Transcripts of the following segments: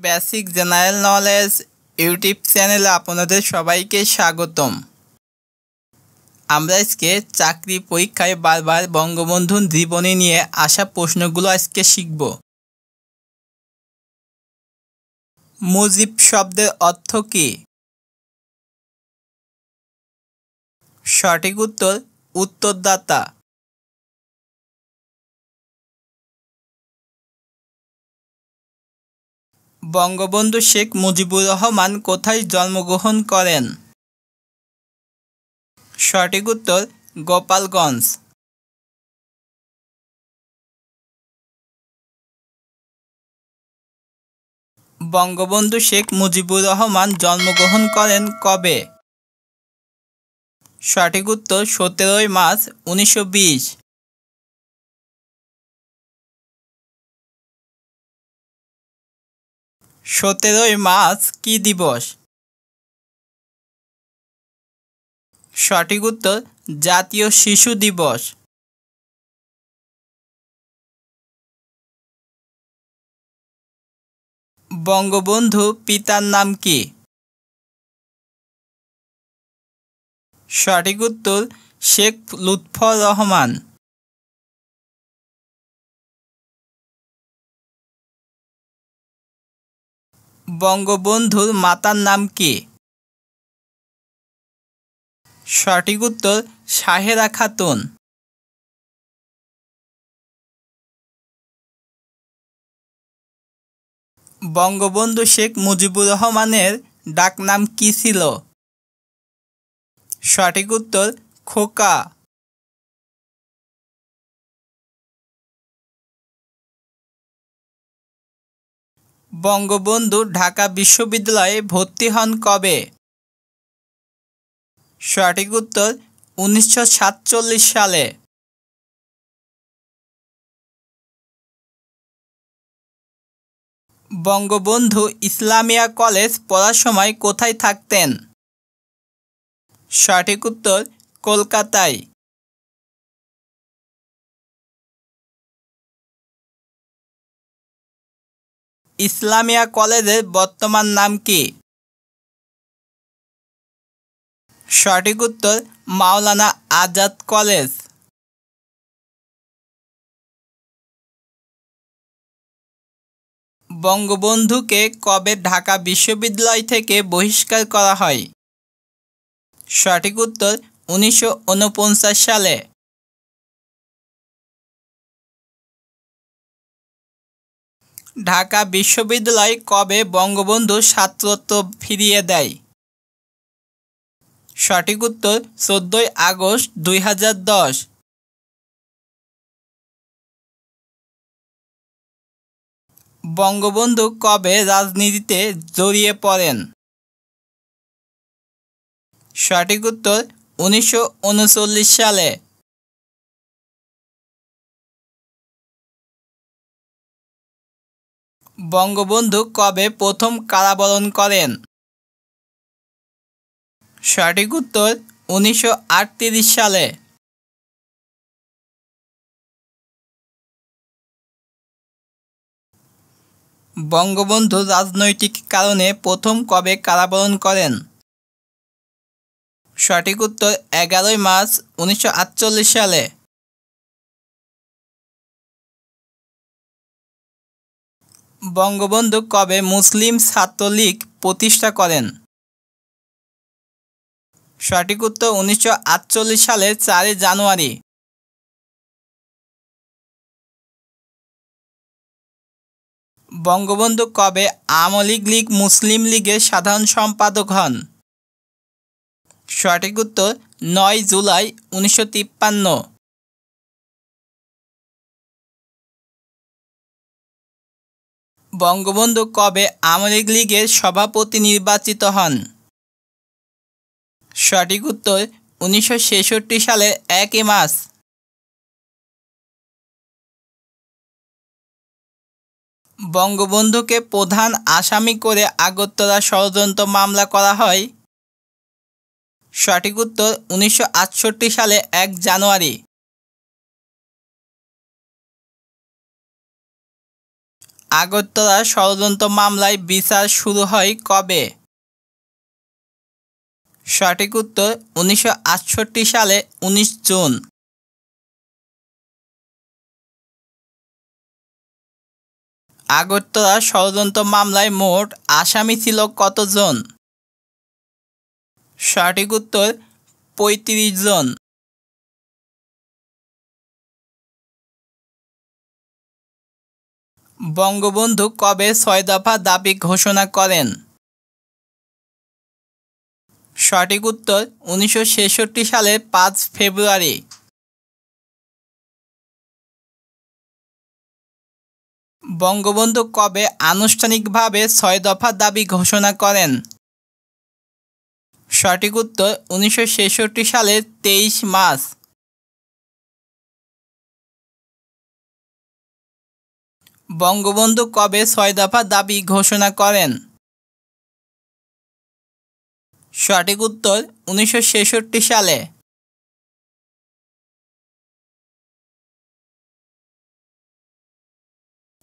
Basic general knowledge YouTube চ্যানেলে আপনাদের সবাইকে স্বাগতম। আমরা আজকে চাকরি পরীক্ষায় বারবার বঙ্গবন্ধুর জীবনী নিয়ে আসা প্রশ্নগুলো আজকে শিখব। মুজিব শব্দের অর্থ কী? সঠিক উত্তর উত্তরদাতা। বঙ্গবন্ধু শেখ মুজিবুর রহমান কোথায় জন্মগ্রহণ করেন? সঠিক উত্তর গোপালগঞ্জ। বঙ্গবন্ধু শেখ মুজিবুর রহমান জন্মগ্রহণ করেন কবে? সঠিক উত্তর 17 মার্চ 1920। 17 মার্চ কী দিবস? সঠিক উত্তর জাতীয় শিশু দিবস। বঙ্গবন্ধু পিতার নাম কি? সঠিক উত্তর শেখ লুৎফর রহমান। বঙ্গবন্ধুর মাতার নাম কি? সঠিক উত্তর সাহেরা খাতুন। বঙ্গবন্ধু শেখ মুজিবুর রহমানের ডাকনাম কী ছিল? সঠিক উত্তর খোকা। বঙ্গবন্ধু ঢাকা বিশ্ববিদ্যালয়ে ভর্তি হন কবে? সঠিক উত্তর 1947 সালে। বঙ্গবন্ধু ইসলামিয়া কলেজ পড়ার সময় কোথায় থাকতেন? সঠিক উত্তর কলকাতায়। ইসলামিয়া কলেজের বর্তমান নাম কি? সঠিক উত্তর মাওলানা আজাদ কলেজ। বঙ্গবন্ধুকে কবে ঢাকা বিশ্ববিদ্যালয় থেকে বহিষ্কার করা হয়? সঠিক উত্তর 1949 সালে। ঢাকা বিশ্ববিদ্যালয় কবে বঙ্গবন্ধু ছাত্রত্ব ফিরিয়ে দেয়? সঠিক উত্তর 14 আগস্ট 2010। বঙ্গবন্ধু কবে রাজনীতিতে জড়িয়ে পড়েন? সঠিক উত্তর 1939 সালে। বঙ্গবন্ধু কবে প্রথম কারাবরণ করেন? সঠিক উত্তর 1938 সালে। বঙ্গবন্ধু রাজনৈতিক কারণে প্রথম কবে কারাবরণ করেন? সঠিক উত্তর 11 মার্চ 1948 সালে। বঙ্গবন্ধু কবে মুসলিম ছাত্রলীগ প্রতিষ্ঠা করেন? সঠিক উত্তর 1948 সালের 4 জানুয়ারি। বঙ্গবন্ধু কবে আওয়ামী লীগ মুসলিম লীগের সাধারণ সম্পাদক হন? সঠিক উত্তর 9 জুলাই 1953। বঙ্গবন্ধু কবে আওয়ামী লীগের সভাপতি নির্বাচিত হন? সঠিক উত্তর 1966 সালের 1 মার্চ। বঙ্গবন্ধুকে প্রধান আসামি করে আগরতলা ষড়যন্ত্র মামলা করা হয়? সঠিক উত্তর 1968 সালে 1 জানুয়ারি। আগরতলা ষড়যন্ত্র মামলায় বিচার শুরু হয় কবে? সঠিক উত্তর 1968 সালে 19 জুন। আগরতলা ষড়যন্ত্র মামলায় মোট আসামি ছিল কতজন? সঠিক উত্তর 35 জন। বঙ্গবন্ধু কবে 6 দফা দাবি ঘোষণা করেন? সঠিক উত্তর 1966 সালের 5 ফেব্রুয়ারি। বঙ্গবন্ধু কবে আনুষ্ঠানিকভাবে 6 দফা দাবি ঘোষণা করেন? সঠিক উত্তর 1966 সালের 23 মার্চ। বঙ্গবন্ধু কবে 6 দফা দাবি ঘোষণা করেন? সঠিক উত্তর 1966 সালে।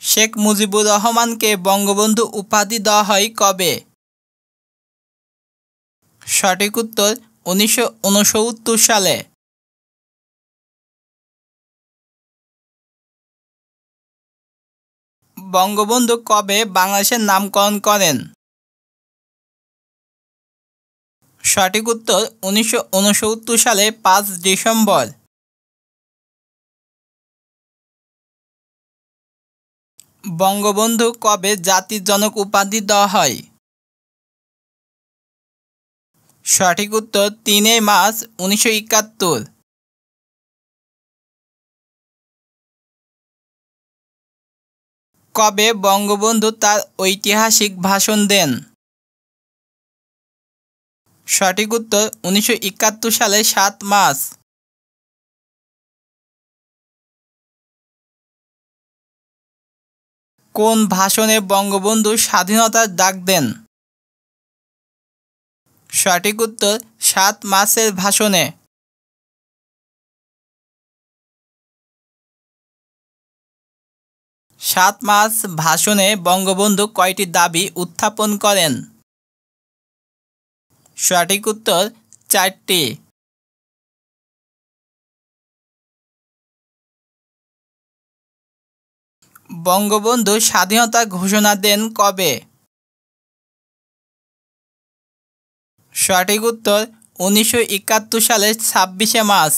শেখ মুজিবুর রহমানকে বঙ্গবন্ধু উপাধি দেওয়া হয় কবে? সঠিক উত্তর 1969 সালে। বঙ্গবন্ধু কবে বাংলাদেশের নামকরণ করেন? সঠিক উত্তর 1969 সালে 5 ডিসেম্বর। বঙ্গবন্ধু কবে জাতির জনক উপাধি দেওয়া হয়? সঠিক উত্তর 3 মার্চ 1971। কবে বঙ্গবন্ধু তার ঐতিহাসিক ভাষণ দেন? সঠিক উত্তর 1971 সালে 7 মার্চ। কোন ভাষণে বঙ্গবন্ধু স্বাধীনতার ডাক দেন? সঠিক উত্তর 7 মার্চের ভাষণে। 7 মার্চ ভাষণে বঙ্গবন্ধু কয়টি দাবি উত্থাপন করেন? সঠিক উত্তর 4টি। বঙ্গবন্ধু স্বাধীনতা ঘোষণা দেন কবে? সঠিক উত্তর 1971 সালের 26 মার্চ।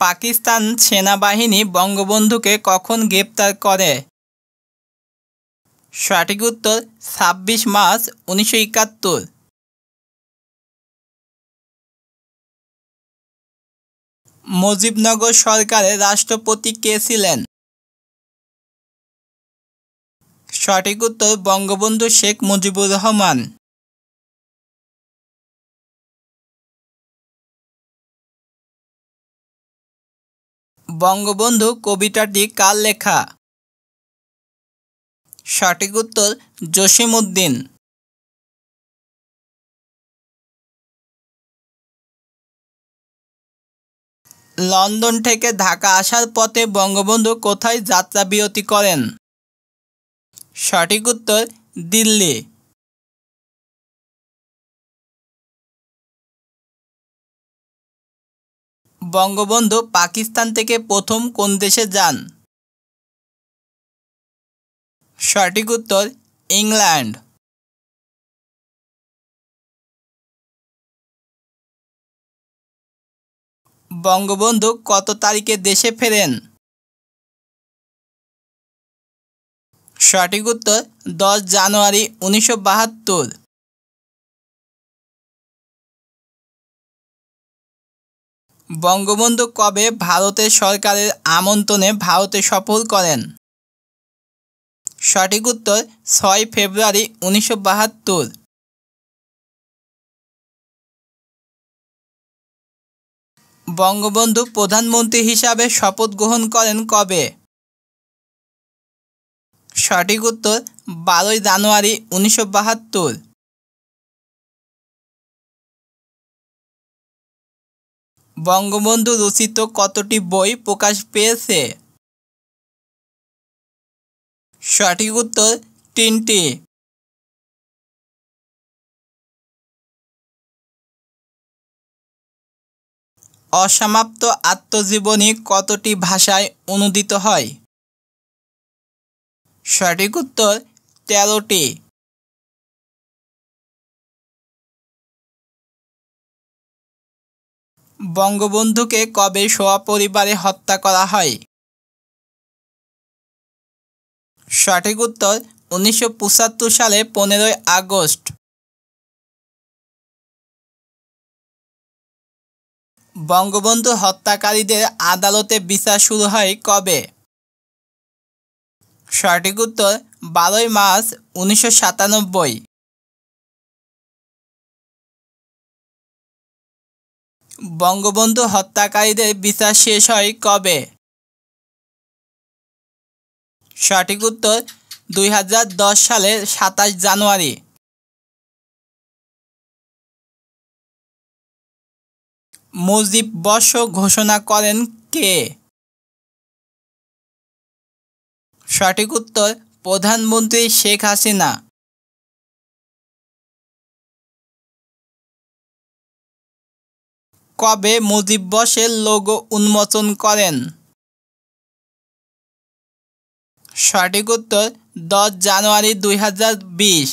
পাকিস্তান সেনাবাহিনী বঙ্গবন্ধুকে কখন গ্রেপ্তার করে? সঠিক উত্তর 26 মার্চ 1971। মুজিবনগর সরকারের রাষ্ট্রপতি কে ছিলেন? সঠিক উত্তর বঙ্গবন্ধু শেখ মুজিবুর রহমান। বঙ্গবন্ধু কবিতাটি কার লেখা? সঠিক উত্তর জসিমউদ্দিন। লন্ডন থেকে ঢাকা আসার পথে বঙ্গবন্ধু কোথায় যাত্রা বিরতি করেন? সঠিক উত্তর দিল্লি। বঙ্গবন্ধু পাকিস্তান থেকে প্রথম কোন দেশে যান? সঠিক উত্তর ইংল্যান্ড। বঙ্গবন্ধু কত তারিখে দেশে ফেরেন? সঠিক উত্তর 10 জানুয়ারি 1972। বঙ্গবন্ধু কবে ভারতের সরকারের আমন্ত্রণে ভারতে সফর করেন? সঠিক উত্তর 6 ফেব্রুয়ারি 1972। বঙ্গবন্ধু প্রধানমন্ত্রী হিসাবে শপথ গ্রহণ করেন কবে? সঠিক উত্তর 12 জানুয়ারি 1972। বঙ্গবন্ধু রচিত কতটি বই প্রকাশ পেয়েছে? সঠিক উত্তর 3টি। অসমাপ্ত আত্মজীবনী কতটি ভাষায় অনূদিত হয়? সঠিক উত্তর 13টি। বঙ্গবন্ধুকে কবে সপরিবারে হত্যা করা হয়? সঠিক উত্তর 1975 সালে 15ই আগস্ট। বঙ্গবন্ধু হত্যাকারীদের আদালতে বিচার শুরু হয় কবে? সঠিক উত্তর 12ই মার্চ 1997। বঙ্গবন্ধু হত্যাকারীদের বিচার শেষ হয় কবে? সঠিক উত্তর 2010 সালের 27 জানুয়ারি। মুজিব বর্ষ ঘোষণা করেন কে? সঠিক উত্তর প্রধানমন্ত্রী শেখ হাসিনা। কবে মুজিব বর্ষের লোগো উন্মোচন করেন? সঠিক উত্তর 10 জানুয়ারি 2020।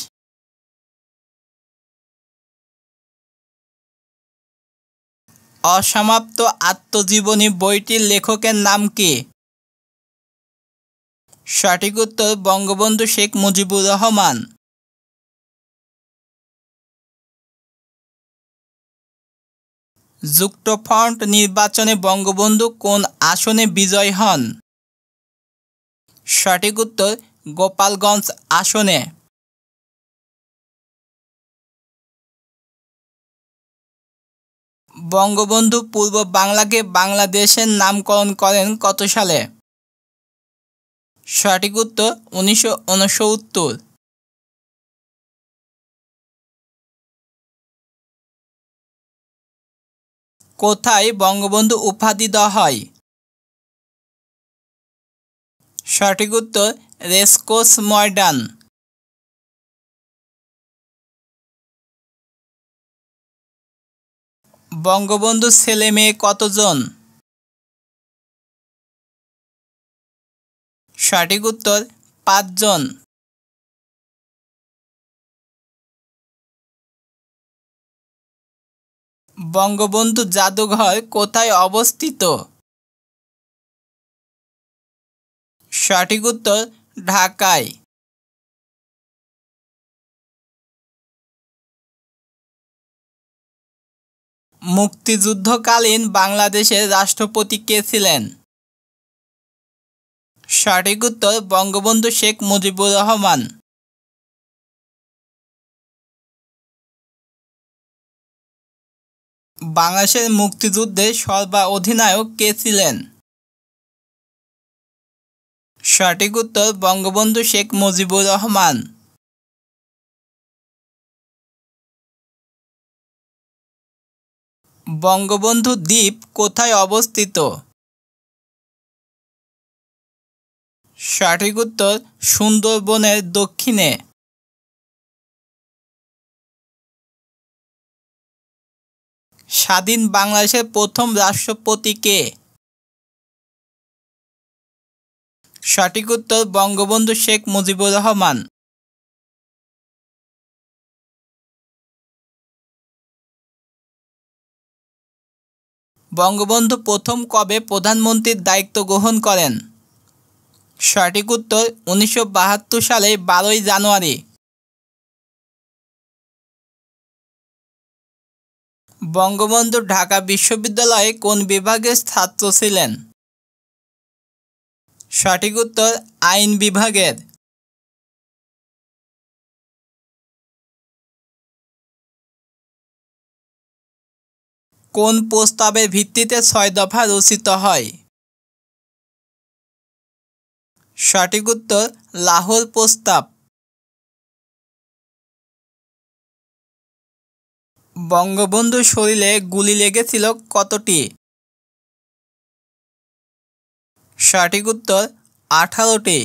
অসমাপ্ত আত্মজীবনী বইটির লেখকের নাম কি? সঠিক উত্তর বঙ্গবন্ধু শেখ মুজিবুর রহমান। যুক্তফ্রন্ট নির্বাচনে বঙ্গবন্ধু কোন আসনে বিজয়ী হন? সঠিক উত্তর গোপালগঞ্জ আসনে। বঙ্গবন্ধু পূর্ব বাংলাকে বাংলাদেশের নামকরণ করেন কত সালে? সঠিক উত্তর 1969। কোথায় বঙ্গবন্ধু উপাধি দেওয়া হয়? সঠিক উত্তর রেসকোর্স ময়দান। বঙ্গবন্ধুর ছেলে মেয়ে কতজন? সঠিক উত্তর 5 জন। বঙ্গবন্ধু জাদুঘর কোথায় অবস্থিত? সঠিক উত্তর ঢাকায়। মুক্তিযুদ্ধকালীন বাংলাদেশের রাষ্ট্রপতি কে ছিলেন? সঠিক উত্তর বঙ্গবন্ধু শেখ মুজিবুর রহমান। বাংলাদেশের মুক্তিযুদ্ধে সর্বাধিনায়ক কে ছিলেন? সঠিক উত্তর বঙ্গবন্ধু শেখ মুজিবুর রহমান। বঙ্গবন্ধু দ্বীপ কোথায় অবস্থিত? সঠিক উত্তর সুন্দরবনের দক্ষিণে। স্বাধীন বাংলাদেশের প্রথম রাষ্ট্রপতি কে? সঠিক উত্তর বঙ্গবন্ধু শেখ মুজিবুর রহমান। বঙ্গবন্ধু প্রথম কবে প্রধানমন্ত্রীর দায়িত্ব গ্রহণ করেন? সঠিক উত্তর 1972 সালের 12ই জানুয়ারি। বঙ্গবন্ধু ঢাকা বিশ্ববিদ্যালয়ে কোন বিভাগের ছাত্র ছিলেন? সঠিক উত্তর আইন বিভাগের। কোন প্রস্তাবের ভিত্তিতে 6 দফা রচিত হয়? সঠিক উত্তর লাহোর প্রস্তাব। বঙ্গবন্ধুর শরীরে গুলি লেগেছিল কতটি? সঠিক উত্তর 18টি।